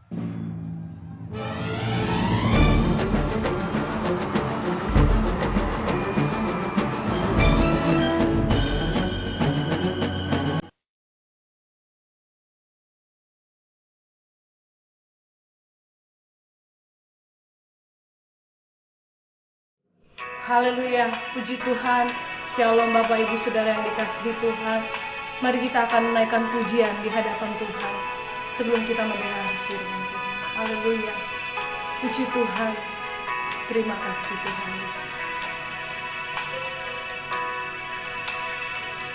Haleluya, puji Tuhan. Shalom Bapak Ibu Saudara yang dikasihi Tuhan. Mari kita akan menaikkan pujian di hadapan Tuhan sebelum kita mendengar firman Tuhan. Haleluya, puji Tuhan. Terima kasih Tuhan Yesus.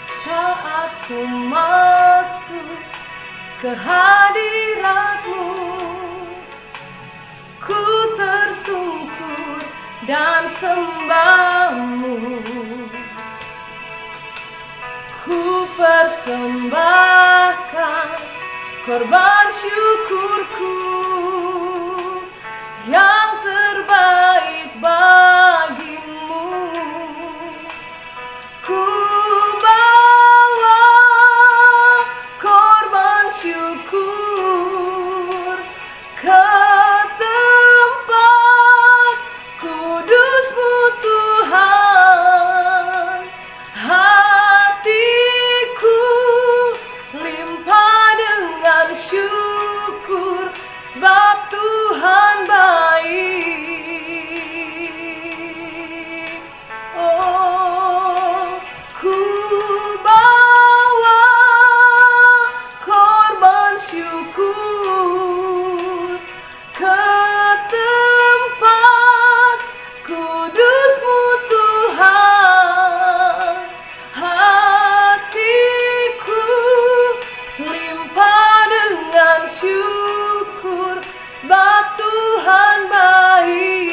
Saat ku masuk ke hadirat-Mu, ku tersungkur dan sembah-Mu. Ku persembahkan korban syukurku yang terbaik bagi-Mu. Ku bawa korban syukur ke tempat kudus-Mu Tuhan. Hatiku limpah dengan syukur sebab Tuhan baik. Oh, ku bawa korban syukur ke tempat kudus-Mu Tuhan. Hatiku limpah dengan syukur sebab Tuhan baik.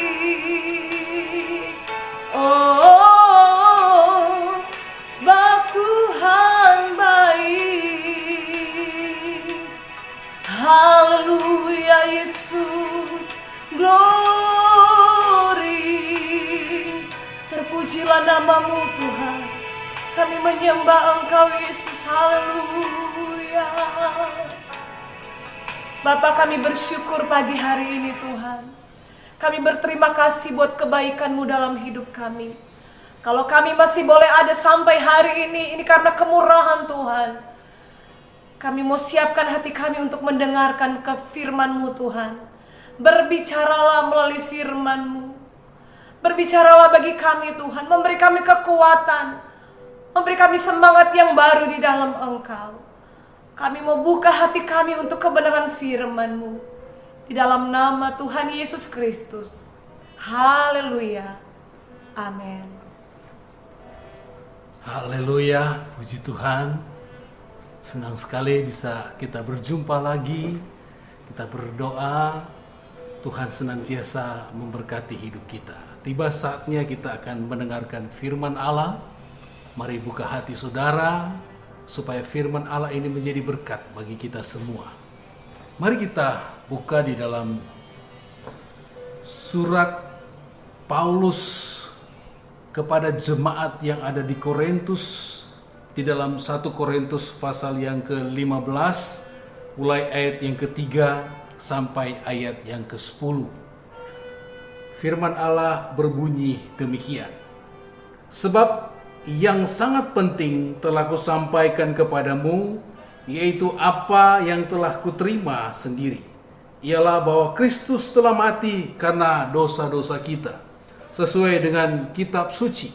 Oh, sebab Tuhan baik. Haleluya Yesus, glory. Terpujilah nama-Mu Tuhan. Kami menyembah Engkau Yesus, haleluya. Bapa, kami bersyukur pagi hari ini Tuhan. Kami berterima kasih buat kebaikan-Mu dalam hidup kami. Kalau kami masih boleh ada sampai hari ini karena kemurahan Tuhan. Kami mau siapkan hati kami untuk mendengarkan firman-Mu Tuhan. Berbicaralah melalui firman-Mu. Berbicaralah bagi kami Tuhan. Memberi kami kekuatan. Memberi kami semangat yang baru di dalam Engkau. Kami mau buka hati kami untuk kebenaran firman-Mu. Di dalam nama Tuhan Yesus Kristus. Haleluya. Amin. Haleluya, puji Tuhan. Senang sekali bisa kita berjumpa lagi. Kita berdoa, Tuhan senantiasa memberkati hidup kita. Tiba saatnya kita akan mendengarkan firman Allah. Mari buka hati saudara, supaya firman Allah ini menjadi berkat bagi kita semua. Mari kita buka di dalam surat Paulus kepada jemaat yang ada di Korintus, di dalam 1 Korintus pasal yang ke-15, mulai ayat yang ke-3 sampai ayat yang ke-10. Firman Allah berbunyi demikian. Sebab yang sangat penting telah kusampaikan kepadamu, yaitu apa yang telah kuterima sendiri, ialah bahwa Kristus telah mati karena dosa-dosa kita, sesuai dengan kitab suci,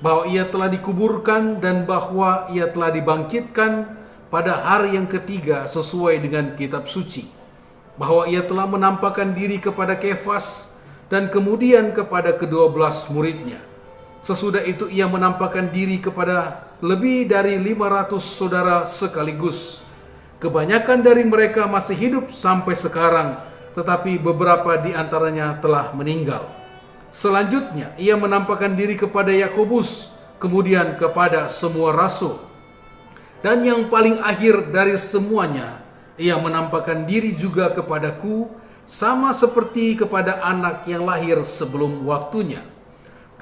bahwa ia telah dikuburkan dan bahwa ia telah dibangkitkan pada hari yang ketiga sesuai dengan kitab suci, bahwa ia telah menampakkan diri kepada Kefas dan kemudian kepada ke-12 muridnya. Sesudah itu ia menampakkan diri kepada lebih dari 500 saudara sekaligus. Kebanyakan dari mereka masih hidup sampai sekarang, tetapi beberapa di antaranya telah meninggal. Selanjutnya ia menampakkan diri kepada Yakobus, kemudian kepada semua rasul. Dan yang paling akhir dari semuanya, ia menampakkan diri juga kepadaku, sama seperti kepada anak yang lahir sebelum waktunya.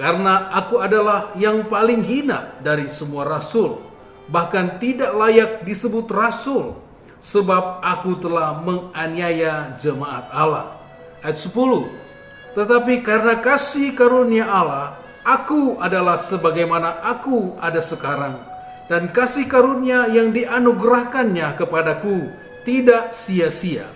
Karena aku adalah yang paling hina dari semua rasul, bahkan tidak layak disebut rasul, sebab aku telah menganiaya jemaat Allah. Ayat 10. Tetapi karena kasih karunia Allah, aku adalah sebagaimana aku ada sekarang, dan kasih karunia yang dianugerahkannya kepadaku tidak sia-sia.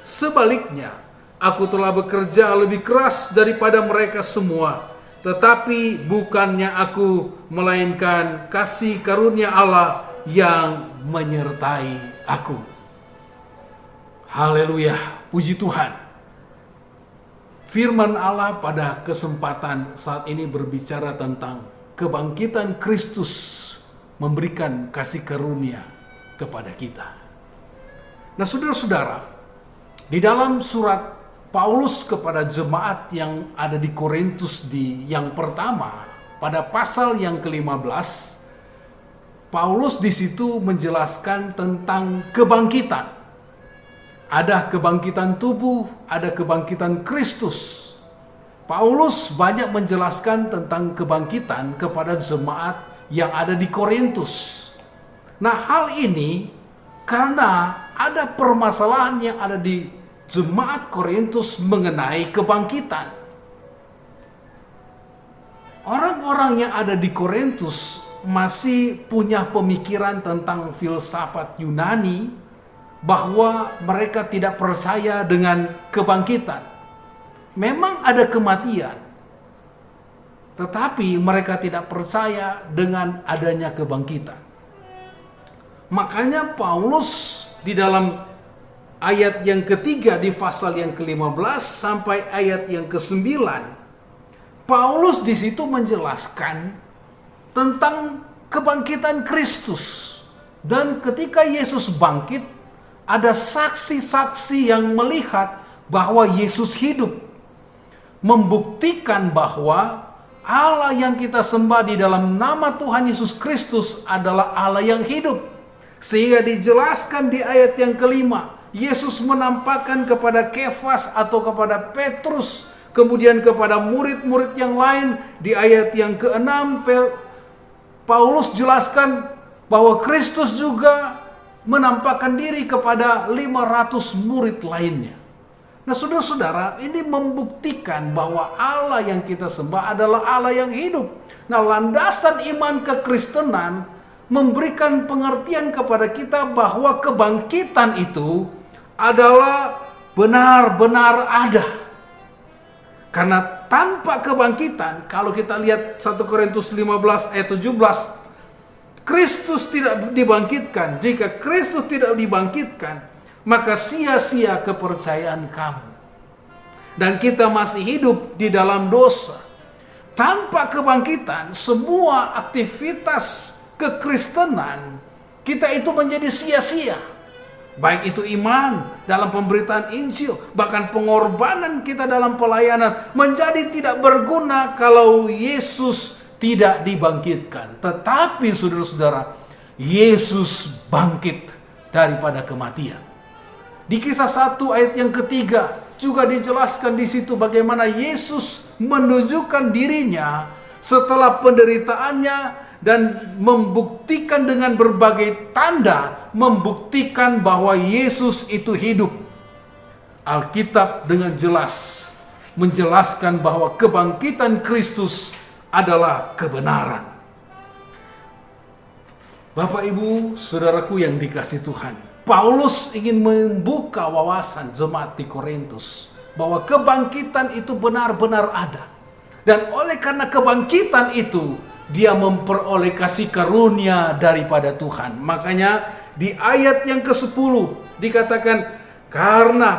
Sebaliknya, aku telah bekerja lebih keras daripada mereka semua, tetapi bukannya aku, melainkan kasih karunia Allah yang menyertai aku. Haleluya, puji Tuhan. Firman Allah pada kesempatan saat ini berbicara tentang kebangkitan Kristus memberikan kasih karunia kepada kita. Nah, saudara-saudara, di dalam surat Paulus kepada jemaat yang ada di Korintus di yang pertama, pada pasal yang ke-15, Paulus di situ menjelaskan tentang kebangkitan. Ada kebangkitan tubuh, ada kebangkitan Kristus. Paulus banyak menjelaskan tentang kebangkitan kepada jemaat yang ada di Korintus. Nah, hal ini karena ada permasalahan yang ada di jemaat Korintus mengenai kebangkitan. Orang-orang yang ada di Korintus masih punya pemikiran tentang filsafat Yunani, bahwa mereka tidak percaya dengan kebangkitan. Memang ada kematian, tetapi mereka tidak percaya dengan adanya kebangkitan. Makanya Paulus di dalam ayat yang ketiga di pasal yang ke-15 sampai ayat yang ke-9, Paulus di situ menjelaskan tentang kebangkitan Kristus. Dan ketika Yesus bangkit, ada saksi-saksi yang melihat bahwa Yesus hidup, membuktikan bahwa Allah yang kita sembah di dalam nama Tuhan Yesus Kristus adalah Allah yang hidup. Sehingga dijelaskan di ayat yang kelima, Yesus menampakkan kepada Kefas atau kepada Petrus, kemudian kepada murid-murid yang lain. Di ayat yang ke-6, Paulus jelaskan bahwa Kristus juga menampakkan diri kepada 500 murid lainnya. Nah, saudara-saudara, ini membuktikan bahwa Allah yang kita sembah adalah Allah yang hidup. Nah, landasan iman kekristenan memberikan pengertian kepada kita bahwa kebangkitan itu adalah benar-benar ada. Karena tanpa kebangkitan, kalau kita lihat 1 Korintus 15 ayat 17, Kristus tidak dibangkitkan. Jika Kristus tidak dibangkitkan, maka sia-sia kepercayaan kamu. Dan kita masih hidup di dalam dosa. Tanpa kebangkitan, semua aktivitas kekristenan kita itu menjadi sia-sia. Baik itu iman dalam pemberitaan Injil, bahkan pengorbanan kita dalam pelayanan menjadi tidak berguna kalau Yesus tidak dibangkitkan. Tetapi saudara-saudara, Yesus bangkit daripada kematian. Di Kisah 1 ayat yang ketiga juga dijelaskan di situ bagaimana Yesus menunjukkan dirinya setelah penderitaannya dan membuktikan dengan berbagai tanda, membuktikan bahwa Yesus itu hidup. Alkitab dengan jelas menjelaskan bahwa kebangkitan Kristus adalah kebenaran. Bapak, Ibu, saudaraku yang dikasihi Tuhan, Paulus ingin membuka wawasan jemaat di Korintus bahwa kebangkitan itu benar-benar ada. Dan oleh karena kebangkitan itu, dia memperoleh kasih karunia daripada Tuhan. Makanya di ayat yang ke-10 dikatakan,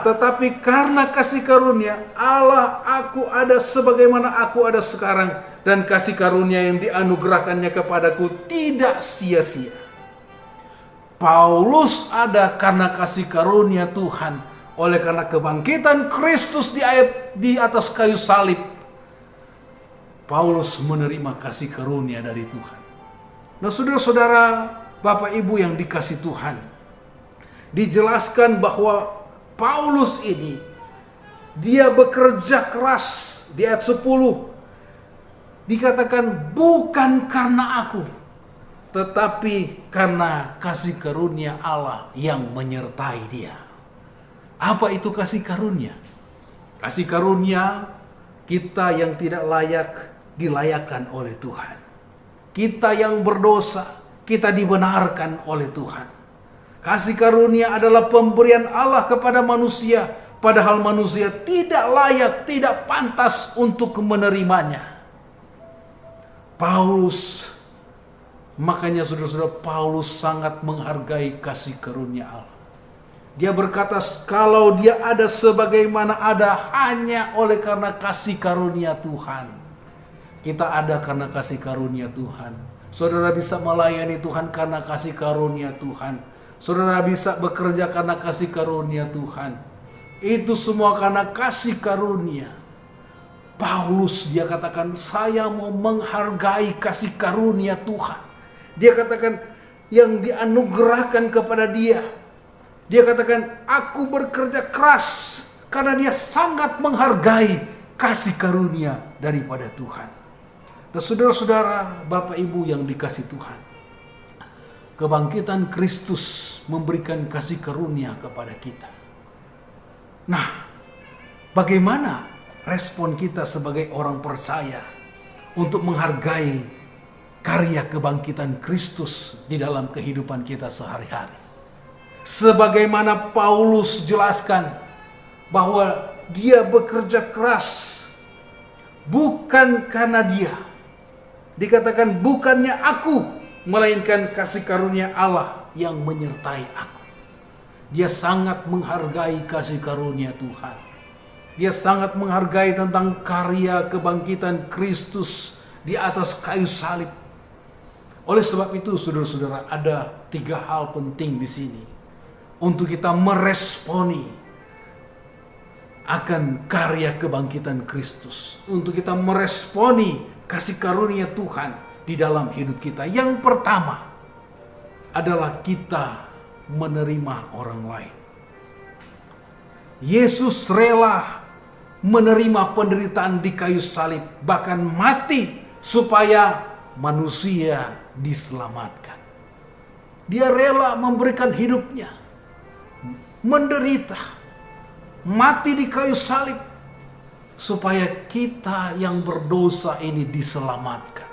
tetapi karena kasih karunia Allah, aku ada sebagaimana aku ada sekarang, dan kasih karunia yang dianugerahkannya kepadaku tidak sia-sia. Paulus ada karena kasih karunia Tuhan. Oleh karena kebangkitan Kristus di atas kayu salib, Paulus menerima kasih karunia dari Tuhan. Nah, saudara-saudara, Bapak Ibu yang dikasihi Tuhan, dijelaskan bahwa Paulus ini dia bekerja keras. Di ayat 10 dikatakan bukan karena aku. tetapi karena kasih karunia Allah yang menyertai dia. Apa itu kasih karunia? Kasih karunia, kita yang tidak layak dilayakkan oleh Tuhan. Kita yang berdosa, kita dibenarkan oleh Tuhan. Kasih karunia adalah pemberian Allah kepada manusia, padahal manusia tidak layak, tidak pantas untuk menerimanya. Makanya saudara-saudara, Paulus sangat menghargai kasih karunia Allah. Dia berkata, kalau dia ada sebagaimana ada hanya oleh karena kasih karunia Tuhan. Kita ada karena kasih karunia Tuhan. Saudara bisa melayani Tuhan karena kasih karunia Tuhan. Saudara bisa bekerja karena kasih karunia Tuhan. Itu semua karena kasih karunia. Paulus dia katakan, saya mau menghargai kasih karunia Tuhan. Dia katakan yang dianugerahkan kepada dia. Dia katakan, aku bekerja keras karena dia sangat menghargai kasih karunia daripada Tuhan. Dan saudara-saudara, Bapak Ibu yang dikasih Tuhan, kebangkitan Kristus memberikan kasih karunia kepada kita. Nah, bagaimana respon kita sebagai orang percaya untuk menghargai karya kebangkitan Kristus di dalam kehidupan kita sehari-hari? Sebagaimana Paulus jelaskan bahwa dia bekerja keras bukan karena dia. Dikatakan bukannya aku, melainkan kasih karunia Allah yang menyertai aku. Dia sangat menghargai kasih karunia Tuhan. Dia sangat menghargai tentang karya kebangkitan Kristus di atas kayu salib. Oleh sebab itu, saudara-saudara, ada 3 hal penting di sini untuk kita meresponi akan karya kebangkitan Kristus, untuk kita meresponi kasih karunia Tuhan di dalam hidup kita. Yang pertama adalah kita menerima orang lain. Yesus rela menerima penderitaan di kayu salib, bahkan mati supaya manusia diselamatkan. Dia rela memberikan hidupnya, menderita, mati di kayu salib, supaya kita yang berdosa ini diselamatkan.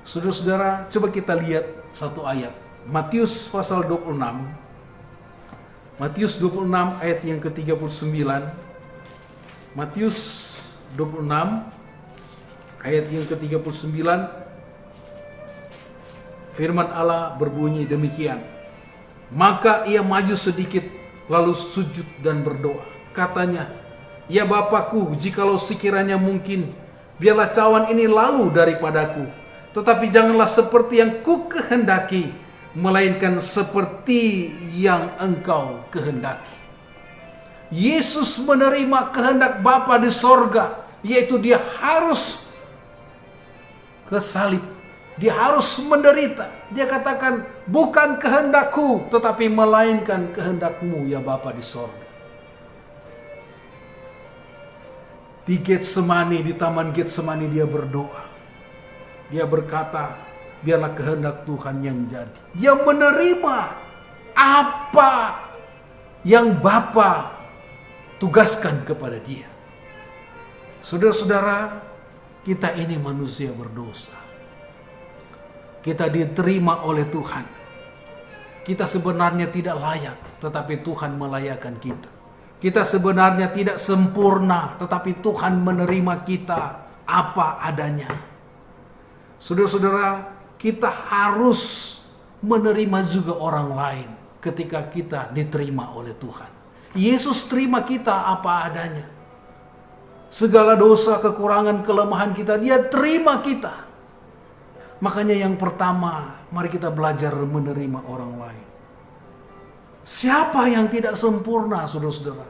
Saudara-saudara, coba kita lihat satu ayat. Matius pasal 26. Matius 26 ayat yang ke-39. Matius 26 ayat yang ke-39. Firman Allah berbunyi demikian. Maka ia maju sedikit lalu sujud dan berdoa. Katanya, ya Bapakku, jikalau sekiranya mungkin, biarlah cawan ini lalu daripadaku. Tetapi janganlah seperti yang ku kehendaki, melainkan seperti yang Engkau kehendaki. Yesus menerima kehendak Bapa di sorga, yaitu dia harus ke salib. Dia harus menderita. Dia katakan, bukan kehendakku, tetapi melainkan kehendakmu ya Bapa di sorga. Di Getsemani, di Taman Getsemani dia berdoa. Dia berkata, biarlah kehendak Tuhan yang jadi. Dia menerima apa yang Bapa tugaskan kepada dia. Saudara-saudara, kita ini manusia berdosa. Kita diterima oleh Tuhan. Kita sebenarnya tidak layak, tetapi Tuhan melayakkan kita. Kita sebenarnya tidak sempurna, tetapi Tuhan menerima kita apa adanya. Saudara-saudara, kita harus menerima juga orang lain ketika kita diterima oleh Tuhan. Yesus terima kita apa adanya. Segala dosa, kekurangan, kelemahan kita, dia terima kita. Makanya yang pertama, mari kita belajar menerima orang lain. Siapa yang tidak sempurna, saudara-saudara?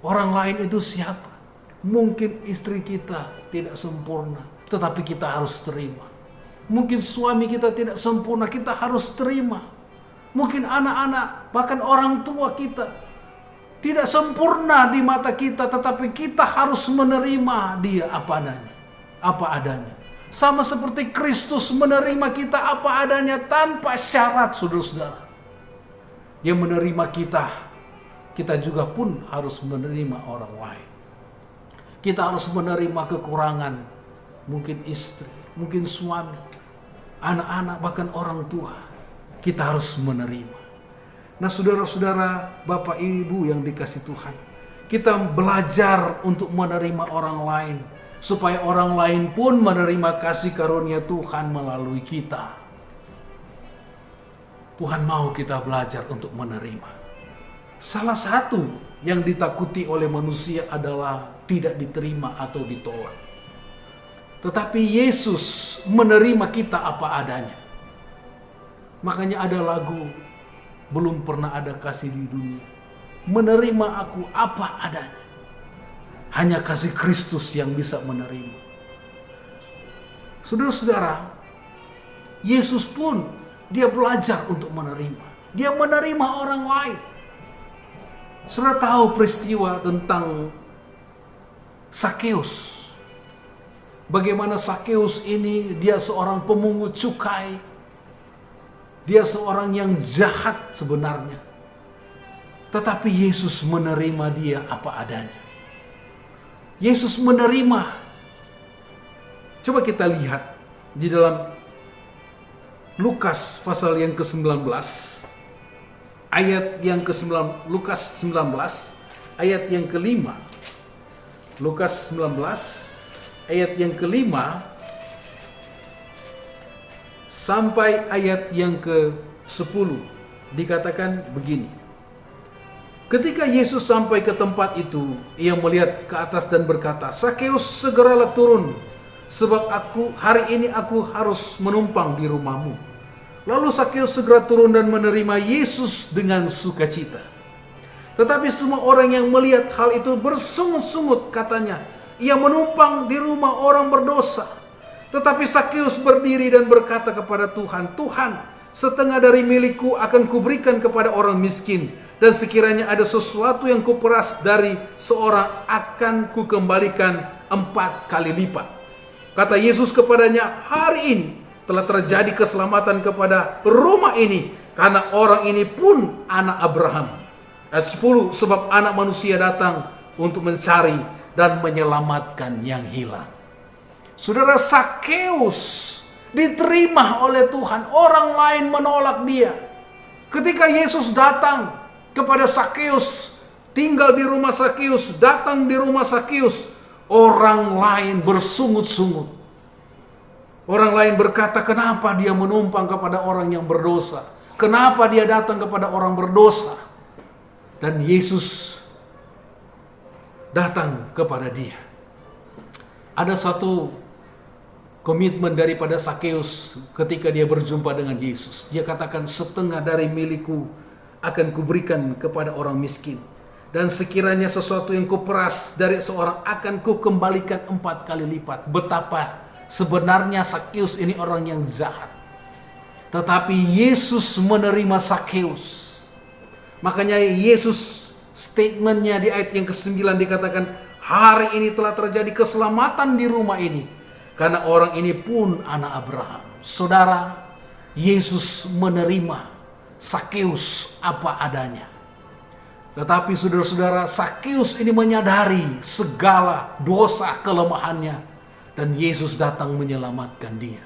Orang lain itu siapa? Mungkin istri kita tidak sempurna, tetapi kita harus terima. Mungkin suami kita tidak sempurna, kita harus terima. Mungkin anak-anak, bahkan orang tua kita tidak sempurna di mata kita, tetapi kita harus menerima dia apa adanya. Sama seperti Kristus menerima kita apa adanya tanpa syarat, saudara-saudara. Dia menerima kita, kita juga pun harus menerima orang lain. Kita harus menerima kekurangan, mungkin istri, mungkin suami, anak-anak, bahkan orang tua. Kita harus menerima. Nah, saudara-saudara, Bapak Ibu yang dikasih Tuhan, kita belajar untuk menerima orang lain, supaya orang lain pun menerima kasih karunia Tuhan melalui kita. Tuhan mau kita belajar untuk menerima. Salah satu yang ditakuti oleh manusia adalah tidak diterima atau ditolak. Tetapi Yesus menerima kita apa adanya. Makanya ada lagu, belum pernah ada kasih di dunia, menerima aku apa adanya. Hanya kasih Kristus yang bisa menerima. Saudara-saudara, Yesus pun dia belajar untuk menerima. Dia menerima orang lain. Saudara tahu peristiwa tentang Sakeus. Bagaimana Sakeus ini, dia seorang pemungut cukai. Dia seorang yang jahat sebenarnya. Tetapi Yesus menerima dia apa adanya. Yesus menerima. Coba kita lihat di dalam Lukas pasal yang ke-19 ayat yang ke-9, Lukas 19 ayat yang ke-5. Lukas 19 ayat yang ke-5 sampai ayat yang ke-10 dikatakan begini. Ketika Yesus sampai ke tempat itu, ia melihat ke atas dan berkata, "Sakeus, segeralah turun, sebab hari ini aku harus menumpang di rumahmu." Lalu Sakeus segera turun dan menerima Yesus dengan sukacita. Tetapi semua orang yang melihat hal itu bersungut-sungut, katanya, "Ia menumpang di rumah orang berdosa." Tetapi Sakeus berdiri dan berkata kepada Tuhan, "Tuhan, setengah dari milikku akan kuberikan kepada orang miskin. Dan sekiranya ada sesuatu yang kuperas dari seorang, akan kukembalikan 4 kali lipat." Kata Yesus kepadanya, "Hari ini telah terjadi keselamatan kepada rumah ini, karena orang ini pun anak Abraham." Ayat 10, sebab anak manusia datang untuk mencari dan menyelamatkan yang hilang. Saudara, Sakeus diterima oleh Tuhan. Orang lain menolak dia. Ketika Yesus datang kepada Sakeus, tinggal di rumah Sakeus, datang di rumah Sakeus, orang lain bersungut-sungut. Orang lain berkata, kenapa dia menumpang kepada orang yang berdosa? Kenapa dia datang kepada orang berdosa? Dan Yesus datang kepada dia. Ada satu komitmen daripada Sakeus ketika dia berjumpa dengan Yesus. Dia katakan, setengah dari milikku akan kuberikan kepada orang miskin. Dan sekiranya sesuatu yang kuperas dari seorang, akan kukembalikan 4 kali lipat. Betapa sebenarnya Sakeus ini orang yang jahat. Tetapi Yesus menerima Sakeus. Makanya Yesus statementnya di ayat yang ke-9 dikatakan, hari ini telah terjadi keselamatan di rumah ini, karena orang ini pun anak Abraham. Saudara, Yesus menerima Sakeus apa adanya. Tetapi saudara-saudara, Sakeus ini menyadari segala dosa kelemahannya, dan Yesus datang menyelamatkan dia.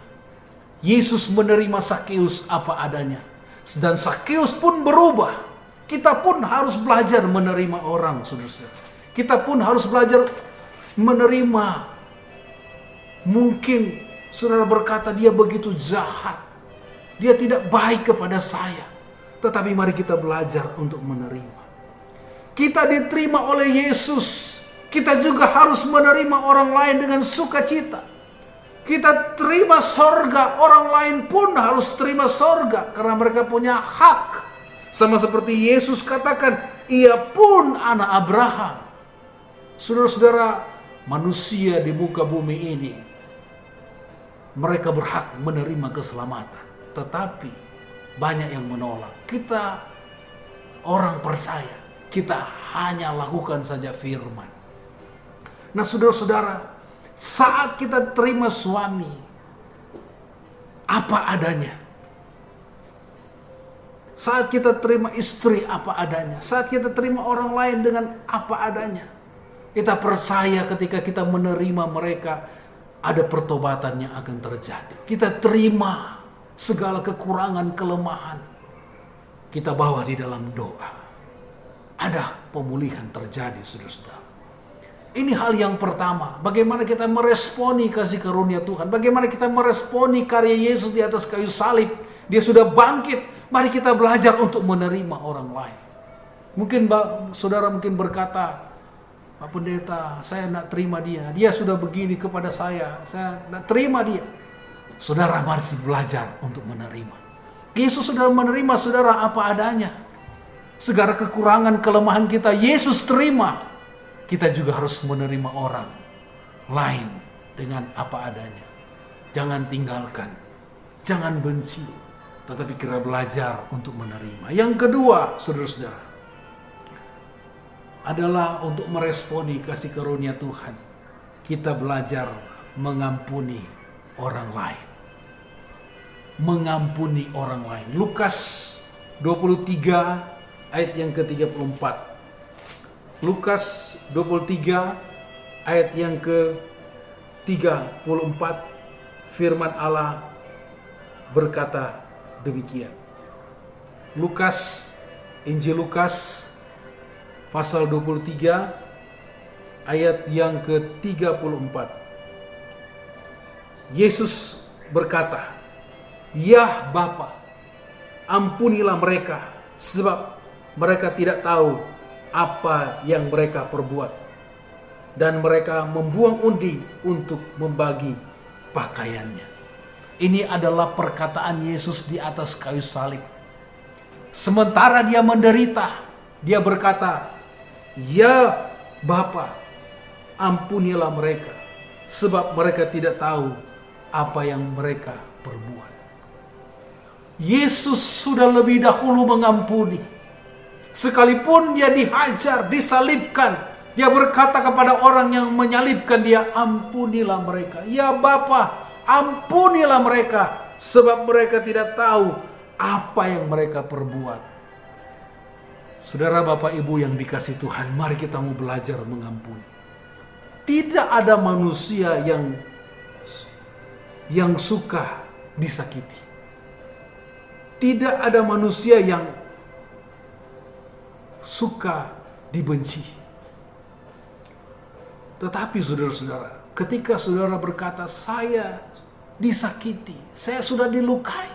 Yesus menerima Sakeus apa adanya, dan Sakeus pun berubah. Kita pun harus belajar menerima orang, saudara-saudara. Kita pun harus belajar menerima. Mungkin saudara berkata, dia begitu jahat, dia tidak baik kepada saya. Tetapi mari kita belajar untuk menerima. Kita diterima oleh Yesus, kita juga harus menerima orang lain dengan sukacita. Kita terima sorga, orang lain pun harus terima sorga, karena mereka punya hak. Sama seperti Yesus katakan, ia pun anak Abraham. Saudara-saudara, manusia di muka bumi ini, mereka berhak menerima keselamatan. Tetapi banyak yang menolak. Kita orang percaya, kita hanya lakukan saja firman. Nah saudara-saudara, saat kita terima suami, apa adanya. Saat kita terima istri apa adanya, saat kita terima orang lain dengan apa adanya, kita percaya ketika kita menerima mereka, ada pertobatan yang akan terjadi. Kita terima segala kekurangan, kelemahan, kita bawa di dalam doa. Ada pemulihan terjadi, saudara-saudara. Ini hal yang pertama, bagaimana kita meresponi kasih karunia Tuhan, bagaimana kita meresponi karya Yesus di atas kayu salib. Dia sudah bangkit. Mari kita belajar untuk menerima orang lain. Mungkin saudara berkata, Pak Pendeta, saya tidak terima dia. Dia sudah begini kepada saya tidak terima dia. Saudara masih belajar untuk menerima. Yesus sudah menerima saudara apa adanya. Segala kekurangan, kelemahan kita, Yesus terima. Kita juga harus menerima orang lain dengan apa adanya. Jangan tinggalkan, jangan benci, tetapi kita belajar untuk menerima. Yang kedua, saudara-saudara, adalah untuk meresponi kasih karunia Tuhan. Kita belajar mengampuni orang lain. Mengampuni orang lain. Lukas 23 ayat yang ke-34. Lukas 23 ayat yang ke-34, firman Allah berkata demikian. Injil Lukas pasal 23 ayat yang ke-34. Yesus berkata, "Ya Bapa, ampunilah mereka, sebab mereka tidak tahu apa yang mereka perbuat." Dan mereka membuang undi untuk membagi pakaiannya. Ini adalah perkataan Yesus di atas kayu salib. Sementara dia menderita, dia berkata, "Ya Bapa, ampunilah mereka, sebab mereka tidak tahu apa yang mereka perbuat." Yesus sudah lebih dahulu mengampuni. Sekalipun dia dihajar, disalibkan, dia berkata kepada orang yang menyalibkan dia, "Ampunilah mereka. Ya Bapa, ampunilah mereka, sebab mereka tidak tahu apa yang mereka perbuat." Saudara, Bapak, Ibu yang dikasihi Tuhan, mari kita mau belajar mengampuni. Tidak ada manusia yang suka disakiti. Tidak ada manusia yang suka dibenci. Tetapi saudara-saudara, ketika saudara berkata, "Saya disakiti, saya sudah dilukai,"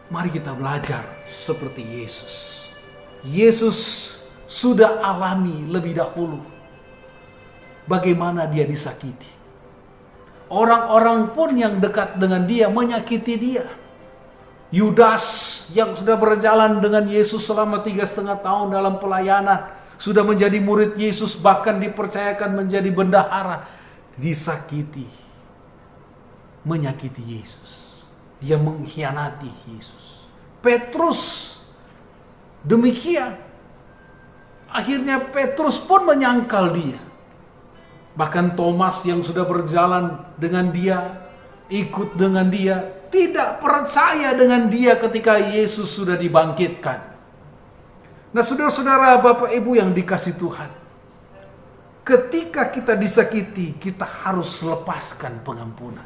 mari kita belajar seperti Yesus. Yesus sudah alami lebih dahulu bagaimana dia disakiti. Orang-orang pun yang dekat dengan dia menyakiti dia. Yudas yang sudah berjalan dengan Yesus selama 3,5 tahun dalam pelayanan, sudah menjadi murid Yesus, bahkan dipercayakan menjadi bendahara, disakiti, menyakiti Yesus. Dia mengkhianati Yesus. Petrus demikian. Akhirnya Petrus pun menyangkal dia. Bahkan Thomas yang sudah berjalan dengan dia, ikut dengan dia, tidak percaya dengan dia ketika Yesus sudah dibangkitkan. Nah, saudara-saudara, Bapak Ibu yang dikasihi Tuhan, ketika kita disakiti, kita harus lepaskan pengampunan.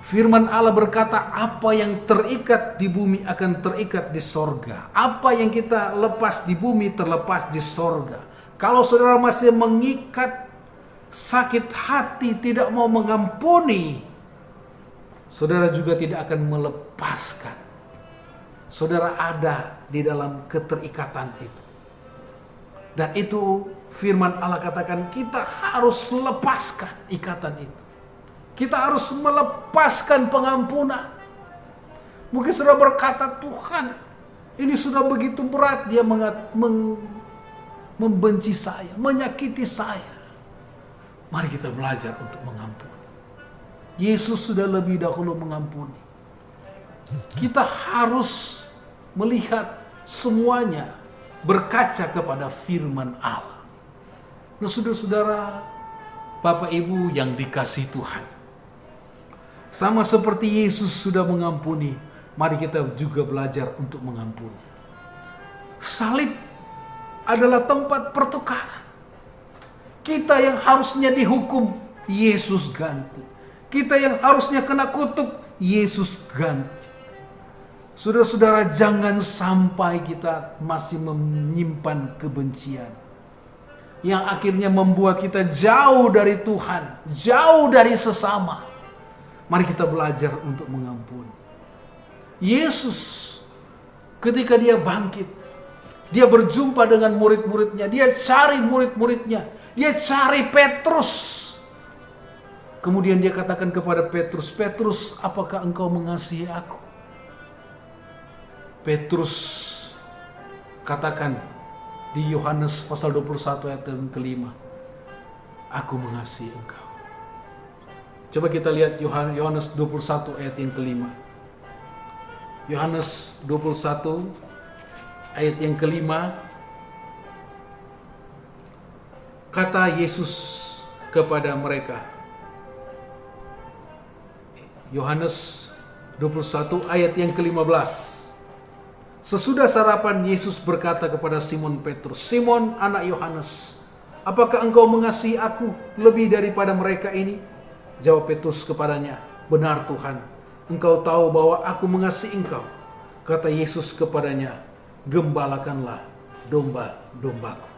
Firman Allah berkata, apa yang terikat di bumi akan terikat di sorga. Apa yang kita lepas di bumi terlepas di sorga. Kalau saudara masih mengikat, sakit hati, tidak mau mengampuni, saudara juga tidak akan melepaskan. Saudara ada di dalam keterikatan itu. Dan itu firman Allah katakan, kita harus lepaskan ikatan itu. Kita harus melepaskan pengampunan. Mungkin saudara berkata, "Tuhan, ini sudah begitu berat, dia membenci saya, menyakiti saya." Mari kita belajar untuk mengampuni. Yesus sudah lebih dahulu mengampuni. Kita harus melihat semuanya berkaca kepada firman Allah. Nah, saudara-saudara, Bapak Ibu yang dikasihi Tuhan, Sama seperti Yesus sudah mengampuni, mari kita juga belajar untuk mengampuni. Salib adalah tempat pertukaran. Kita yang harusnya dihukum, Yesus ganti. Kita yang harusnya kena kutuk, Yesus ganti. Saudara-saudara, jangan sampai kita masih menyimpan kebencian yang akhirnya membuat kita jauh dari Tuhan, jauh dari sesama. Mari kita belajar untuk mengampuni. Yesus ketika dia bangkit, dia berjumpa dengan murid-muridnya, dia cari murid-muridnya, dia cari Petrus. Kemudian dia katakan kepada Petrus, "Petrus, apakah engkau mengasihi aku?" Petrus katakan di Yohanes pasal 21 ayat yang kelima, "Aku mengasihi engkau." Coba kita lihat Yohanes 21 ayat yang kelima. Yohanes 21 ayat yang kelima, kata Yesus kepada mereka. Yohanes 21 ayat yang ke-15. Sesudah sarapan, Yesus berkata kepada Simon Petrus, "Simon, anak Yohanes, apakah engkau mengasihi aku lebih daripada mereka ini?" Jawab Petrus kepadanya, "Benar Tuhan, engkau tahu bahwa aku mengasihi engkau." Kata Yesus kepadanya, "Gembalakanlah domba-dombaku."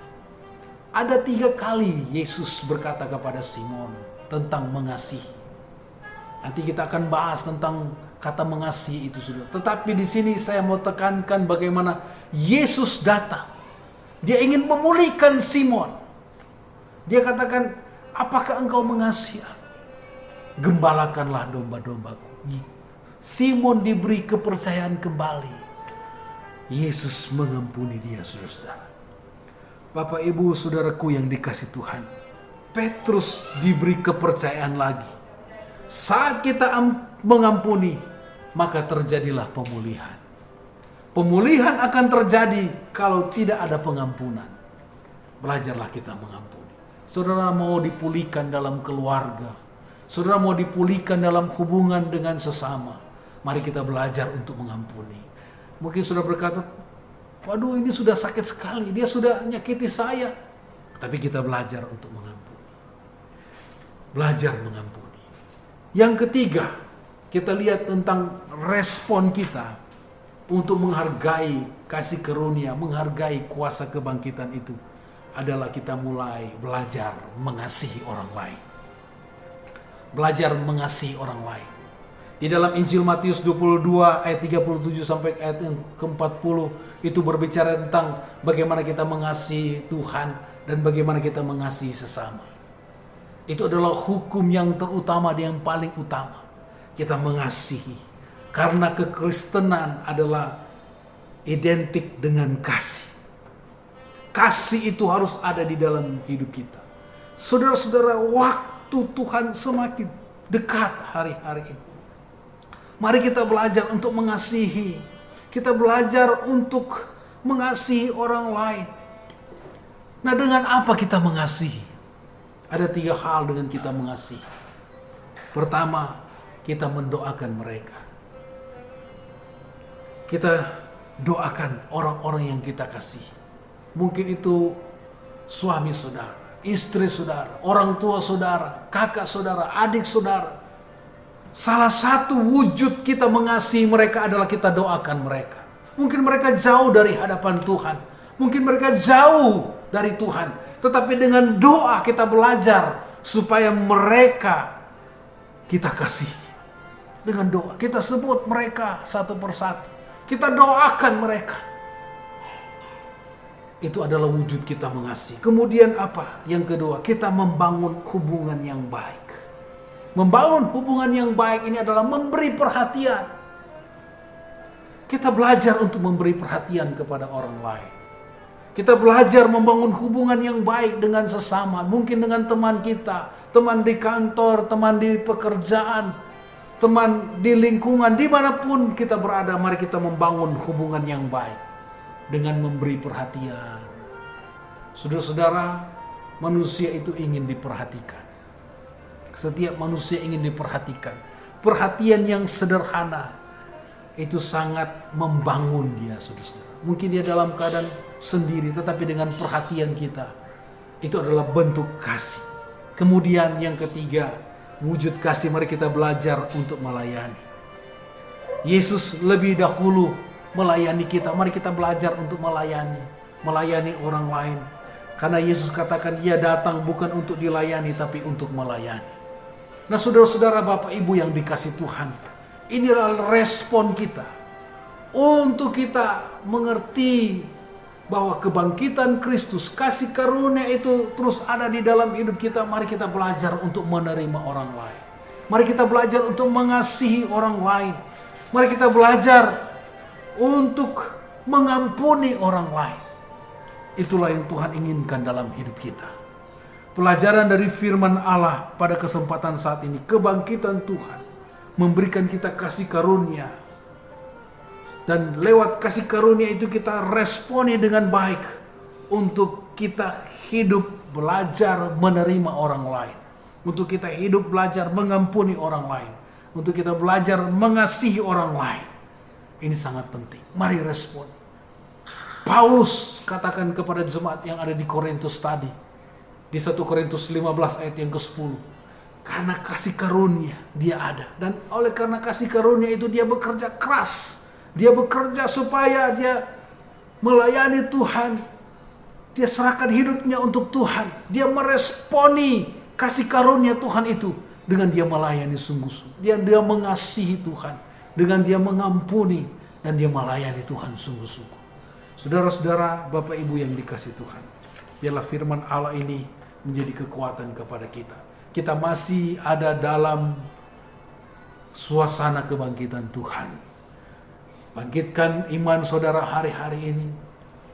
Ada 3 kali Yesus berkata kepada Simon tentang mengasihi. Nanti kita akan bahas tentang kata mengasihi itu, saudara. Tetapi di sini saya mau tekankan bagaimana Yesus datang. Dia ingin memulihkan Simon. Dia katakan, "Apakah engkau mengasihi aku? Gembalakanlah domba-dombaku." Simon diberi kepercayaan kembali. Yesus mengampuni dia, saudara. Bapak, Ibu, saudaraku yang dikasih Tuhan, Petrus diberi kepercayaan lagi. Saat kita mengampuni, maka terjadilah pemulihan. Pemulihan akan terjadi kalau tidak ada pengampunan. Belajarlah kita mengampuni. Saudara mau dipulihkan dalam keluarga, saudara mau dipulihkan dalam hubungan dengan sesama, mari kita belajar untuk mengampuni. Mungkin saudara berkata, "Waduh, ini sudah sakit sekali, dia sudah nyakiti saya." Tapi kita belajar untuk mengampuni. Belajar mengampuni. Yang ketiga, kita lihat tentang respon kita untuk menghargai kasih karunia, menghargai kuasa kebangkitan itu adalah kita mulai belajar mengasihi orang lain. Belajar mengasihi orang lain. Di dalam Injil Matius 22 ayat 37 sampai ayat yang ke-40 itu berbicara tentang bagaimana kita mengasihi Tuhan dan bagaimana kita mengasihi sesama. Itu adalah hukum yang terutama, yang paling utama. Kita mengasihi. Karena kekristenan adalah identik dengan kasih. Kasih itu harus ada di dalam hidup kita. Saudara-saudara, waktu Tuhan semakin dekat hari-hari ini. Mari kita belajar untuk mengasihi. Kita belajar untuk mengasihi orang lain. Nah, dengan apa kita mengasihi? Ada 3 hal dengan kita mengasihi. Pertama, kita mendoakan mereka. Kita doakan orang-orang yang kita kasih. Mungkin itu suami saudara, istri saudara, orang tua saudara, kakak saudara, adik saudara. Salah satu wujud kita mengasihi mereka adalah kita doakan mereka. Mungkin mereka jauh dari hadapan Tuhan. Mungkin mereka jauh dari Tuhan. Tetapi dengan doa kita belajar supaya mereka kita kasih. Dengan doa kita sebut mereka satu persatu. Kita doakan mereka. Itu adalah wujud kita mengasihi. Kemudian apa? Yang kedua, kita membangun hubungan yang baik. Membangun hubungan yang baik ini adalah memberi perhatian. Kita belajar untuk memberi perhatian kepada orang lain. Kita belajar membangun hubungan yang baik dengan sesama. Mungkin dengan teman kita, teman di kantor, teman di pekerjaan, teman di lingkungan, dimanapun kita berada, mari kita membangun hubungan yang baik dengan memberi perhatian. Saudara-saudara, manusia itu ingin diperhatikan. Setiap manusia ingin diperhatikan. perhatian yang sederhana, itu sangat membangun dia, saudara-saudara. Mungkin dia dalam keadaan sendiri, tetapi dengan perhatian kita, itu adalah bentuk kasih. Kemudian yang ketiga, wujud kasih, mari kita belajar untuk melayani. Yesus lebih dahulu melayani kita, mari kita belajar untuk melayani orang lain. Karena Yesus katakan ia datang bukan untuk dilayani, tapi untuk melayani. Nah saudara-saudara, Bapak Ibu yang dikasih Tuhan, inilah respon kita untuk kita mengerti bahwa kebangkitan Kristus, kasih karunia itu terus ada di dalam hidup kita. Mari kita belajar untuk menerima orang lain. Mari kita belajar untuk mengasihi orang lain. Mari kita belajar untuk mengampuni orang lain. Itulah yang Tuhan inginkan dalam hidup kita. Pelajaran dari firman Allah pada kesempatan saat ini, kebangkitan Tuhan memberikan kita kasih karunia. Dan lewat kasih karunia itu kita responi dengan baik untuk kita hidup belajar menerima orang lain. Untuk kita hidup belajar mengampuni orang lain. Untuk kita belajar mengasihi orang lain. Ini sangat penting. Mari respon. Paulus katakan kepada jemaat yang ada di Korintus tadi, di 1 Korintus 15 ayat yang ke-10, karena kasih karunia dia ada, dan oleh karena kasih karunia itu dia bekerja keras, dia bekerja supaya dia melayani Tuhan, dia serahkan hidupnya untuk Tuhan, dia meresponi kasih karunia Tuhan itu dengan dia melayani sungguh-sungguh, dia mengasihi Tuhan, dengan dia mengampuni, dan dia melayani Tuhan sungguh-sungguh. Saudara-saudara, Bapak Ibu yang dikasih Tuhan, biarlah firman Allah ini menjadi kekuatan kepada kita. Kita masih ada dalam suasana kebangkitan Tuhan. Bangkitkan iman saudara hari-hari ini.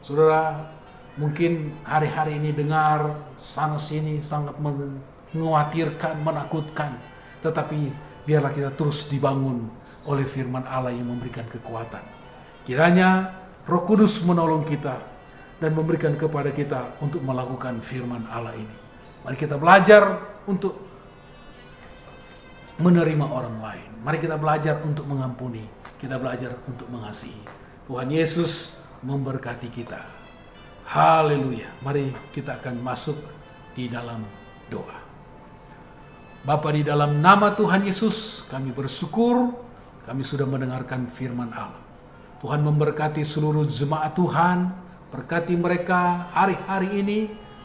Saudara mungkin hari-hari ini dengar sana sini sangat mengkhawatirkan, menakutkan. Tetapi biarlah kita terus dibangun oleh firman Allah yang memberikan kekuatan. Kiranya Roh Kudus menolong kita dan memberikan kepada kita untuk melakukan firman Allah ini. Mari kita belajar untuk menerima orang lain. Mari kita belajar untuk mengampuni. Kita belajar untuk mengasihi. Tuhan Yesus memberkati kita. Haleluya. Mari kita akan masuk di dalam doa. Bapa, di dalam nama Tuhan Yesus, kami bersyukur kami sudah mendengarkan firman Allah. Tuhan memberkati seluruh jemaat Tuhan, berkati mereka hari-hari ini.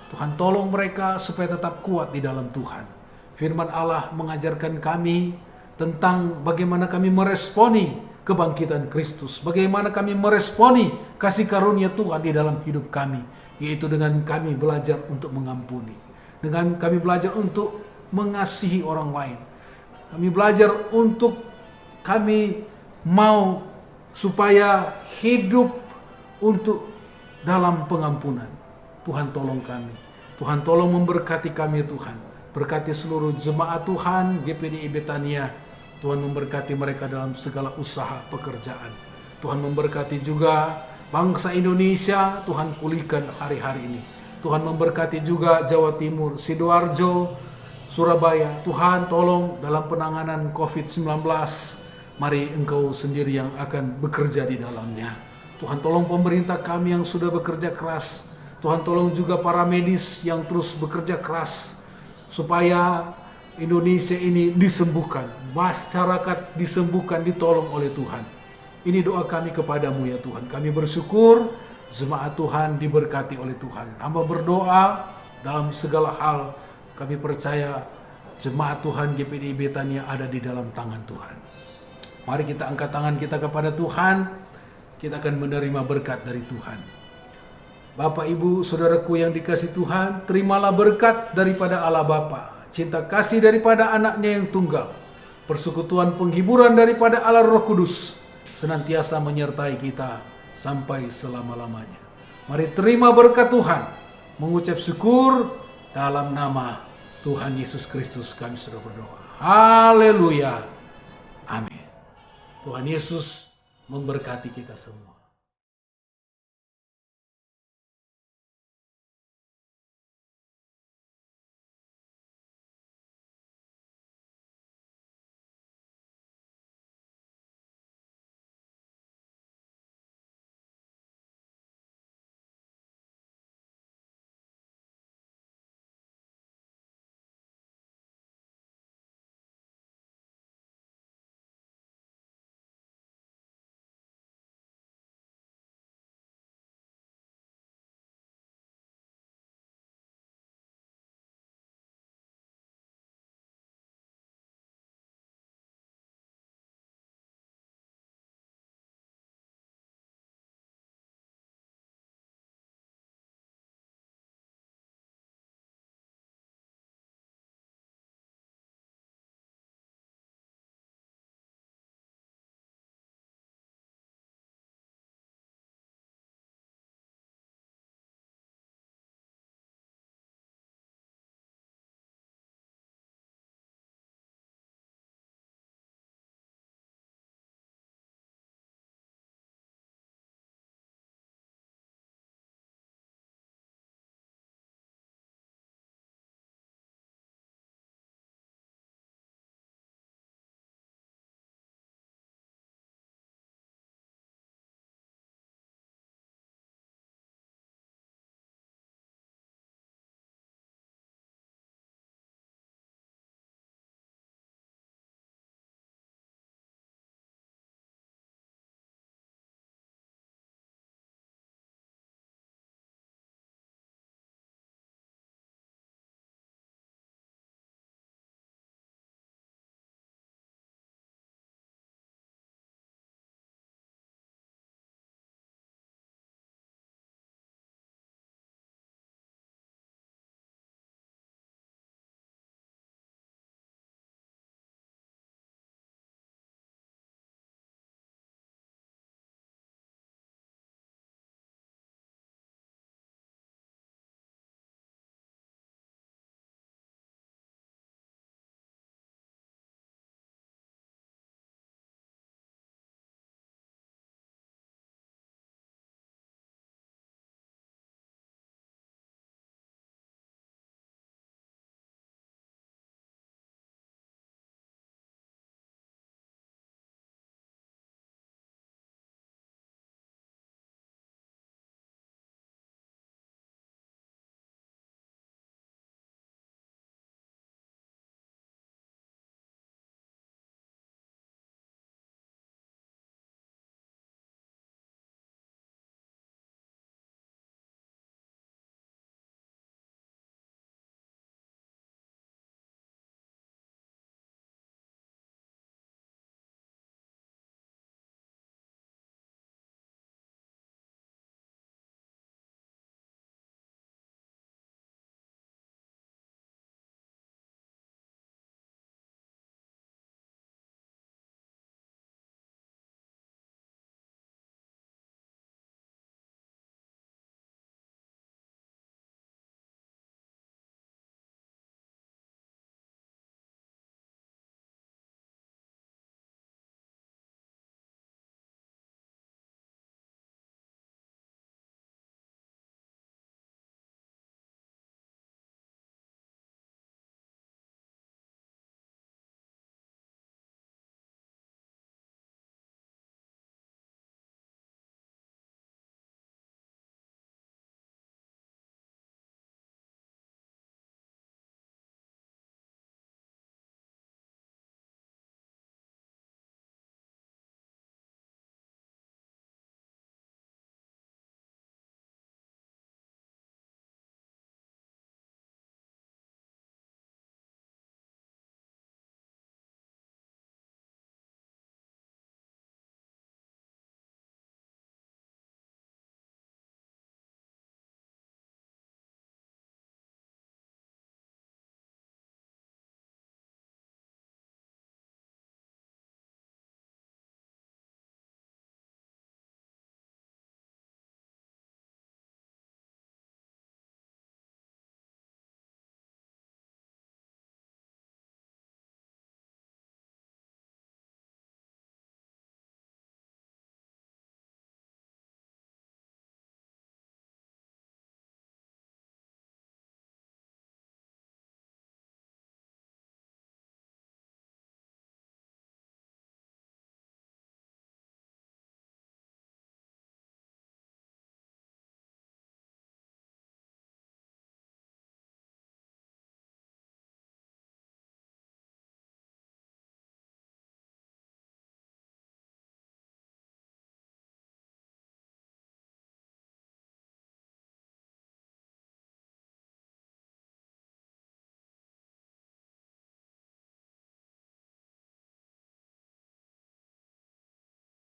Tuhan tolong mereka supaya tetap kuat di dalam Tuhan. Firman Allah mengajarkan kami tentang bagaimana kami meresponi kebangkitan Kristus, bagaimana kami meresponi kasih karunia Tuhan di dalam hidup kami, yaitu dengan kami belajar untuk mengampuni, dengan kami belajar untuk mengasihi orang lain. Kami belajar untuk kami mau supaya hidup untuk dalam pengampunan. Tuhan tolong kami. Tuhan tolong memberkati kami Tuhan. Berkati seluruh jemaat Tuhan GPDI Betania. Tuhan memberkati mereka dalam segala usaha pekerjaan. Tuhan memberkati juga bangsa Indonesia. Tuhan pulihkan hari-hari ini. Tuhan memberkati juga Jawa Timur, Sidoarjo, Surabaya. Tuhan tolong dalam penanganan COVID-19. Mari Engkau sendiri yang akan bekerja di dalamnya. Tuhan tolong pemerintah kami yang sudah bekerja keras. Tuhan tolong juga para medis yang terus bekerja keras. Supaya Indonesia ini disembuhkan. Masyarakat disembuhkan, ditolong oleh Tuhan. Ini doa kami kepadamu ya Tuhan. Kami bersyukur jemaat Tuhan diberkati oleh Tuhan. Hamba berdoa dalam segala hal. Kami percaya jemaat Tuhan GPDI Betania ada di dalam tangan Tuhan. Mari kita angkat tangan kita kepada Tuhan. Kita akan menerima berkat dari Tuhan. Bapak, Ibu, Saudaraku yang dikasih Tuhan, terimalah berkat daripada Allah Bapa, cinta kasih daripada anaknya yang tunggal, persekutuan penghiburan daripada Allah Roh Kudus, senantiasa menyertai kita sampai selama-lamanya. Mari terima berkat Tuhan, mengucap syukur dalam nama Tuhan Yesus Kristus kami sudah berdoa. Haleluya. Amin. Tuhan Yesus memberkati kita semua.